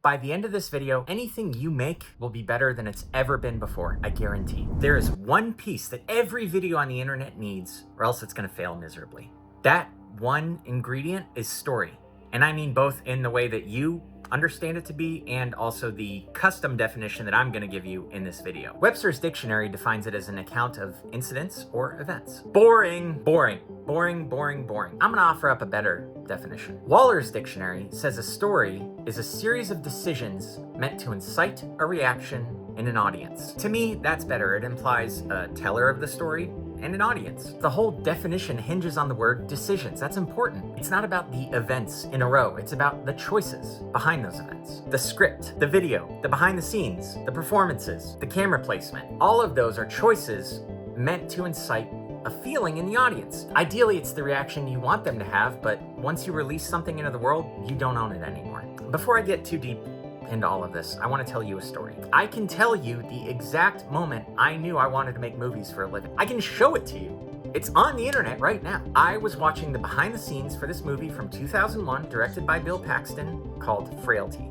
By the end of this video, anything you make will be better than it's ever been before, I guarantee. There is one piece that every video on the internet needs, or else it's gonna fail miserably. That one ingredient is story. And I mean both in the way that you understand it to be and also the custom definition that I'm gonna give you in this video. Webster's dictionary defines it as an account of incidents or events. Boring, boring, boring, boring, boring. I'm gonna offer up a better definition. Waller's dictionary says a story is a series of decisions meant to incite a reaction in an audience. To me, that's better. It implies a teller of the story and an audience. The whole definition hinges on the word decisions. That's important. It's not about the events in a row. It's about the choices behind those events. The script, the video, the behind the scenes, the performances, the camera placement. All of those are choices meant to incite a feeling in the audience. Ideally, it's the reaction you want them to have, but once you release something into the world, you don't own it anymore. Before I get too deep into all of this, I want to tell you a story. I can tell you the exact moment I knew I wanted to make movies for a living. I can show it to you. It's on the internet right now. I was watching the behind the scenes for this movie from 2001, directed by Bill Paxton, called Frailty.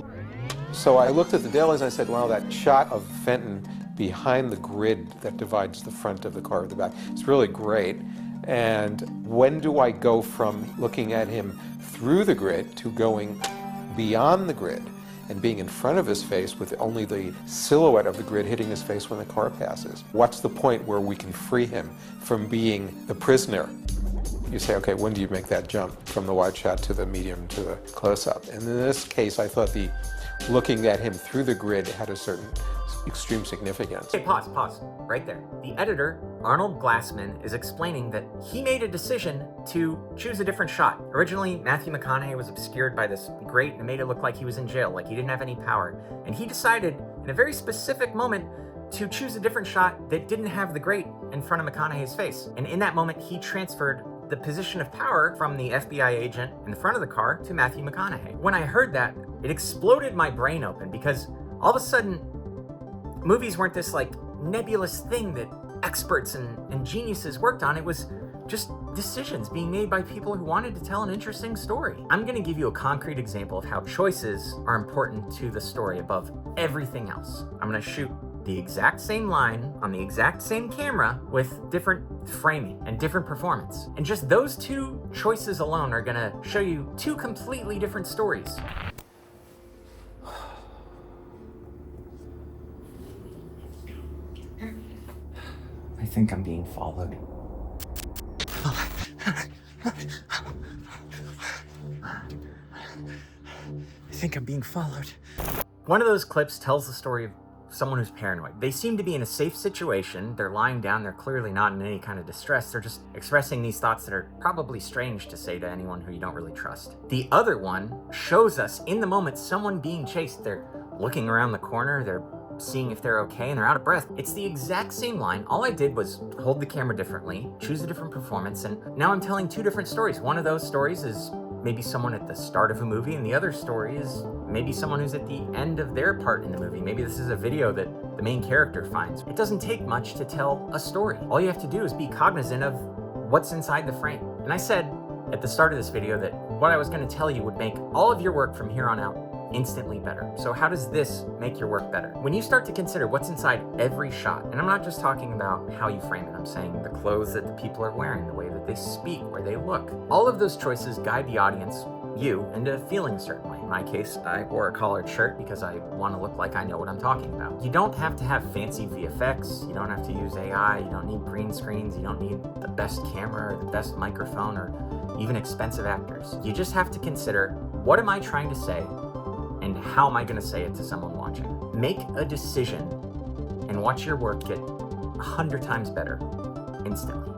So I looked at the dailies and I said, wow, that shot of Fenton behind the grid that divides the front of the car with the back, it's really great. And when do I go from looking at him through the grid to going beyond the grid and being in front of his face with only the silhouette of the grid hitting his face when the car passes? What's the point where we can free him from being the prisoner? You say, okay, when do you make that jump from the wide shot to the medium to the close-up? And in this case, I thought the looking at him through the grid had a certain extreme significance. Okay, pause, right there. The editor, Arnold Glassman, is explaining that he made a decision to choose a different shot. Originally, Matthew McConaughey was obscured by this grate and it made it look like he was in jail, like he didn't have any power. And he decided, in a very specific moment, to choose a different shot that didn't have the grate in front of McConaughey's face. And in that moment, he transferred the position of power from the FBI agent in the front of the car to Matthew McConaughey. When I heard that, it exploded my brain open because all of a sudden, movies weren't this like nebulous thing that experts and geniuses worked on. It was just decisions being made by people who wanted to tell an interesting story. I'm gonna give you a concrete example of how choices are important to the story above everything else. I'm gonna shoot the exact same line on the exact same camera with different framing and different performance. And just those two choices alone are gonna show you two completely different stories. I think I'm being followed. I think I'm being followed. One of those clips tells the story of someone who's paranoid. They seem to be in a safe situation. They're lying down. They're clearly not in any kind of distress. They're just expressing these thoughts that are probably strange to say to anyone who you don't really trust. The other one shows us in the moment someone being chased. They're looking around the corner. They're seeing if they're okay and they're out of breath. It's the exact same line. All I did was hold the camera differently, choose a different performance, and now I'm telling two different stories. One of those stories is maybe someone at the start of a movie, and the other story is maybe someone who's at the end of their part in the movie. Maybe this is a video that the main character finds. It doesn't take much to tell a story. All you have to do is be cognizant of what's inside the frame. And I said at the start of this video that what I was going to tell you would make all of your work from here on out instantly better. So how does this make your work better? When you start to consider what's inside every shot, and I'm not just talking about how you frame it, I'm saying the clothes that the people are wearing, the way that they speak, where they look. All of those choices guide the audience, you, into feeling a certain way. In my case, I wore a collared shirt because I want to look like I know what I'm talking about. You don't have to have fancy VFX, you don't have to use AI, you don't need green screens, you don't need the best camera or the best microphone or even expensive actors. You just have to consider, what am I trying to say? And how am I going to say it to someone watching? Make a decision and watch your work get 100 times better instantly.